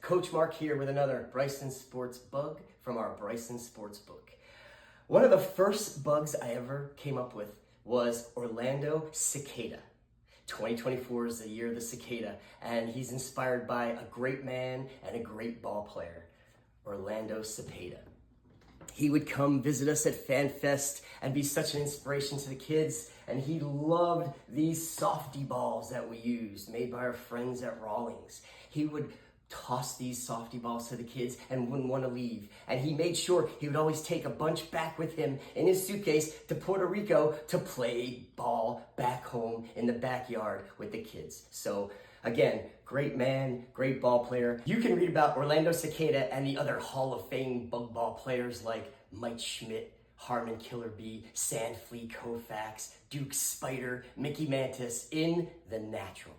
Coach Mark here with another Bryson Sports Bug from our Bryson Sports Book. One of the first bugs I ever came up with was Orlando Cicada. 2024 is the year of the cicada, and he's inspired by a great man and a great ball player, Orlando Cicada. He would come visit us at FanFest and be such an inspiration to the kids, and he loved these softy balls that we used, made by our friends at Rawlings. He would toss these softy balls to the kids and wouldn't want to leave. And he made sure he would always take a bunch back with him in his suitcase to Puerto Rico to play ball back home in the backyard with the kids. So again, great man, great ball player. You can read about Orlando Cicada and the other Hall of Fame bug ball players like Mike Schmidt, Harmon Killer Bee, Sandflea Koufax, Duke Spider, Mickey Mantis in The Natural.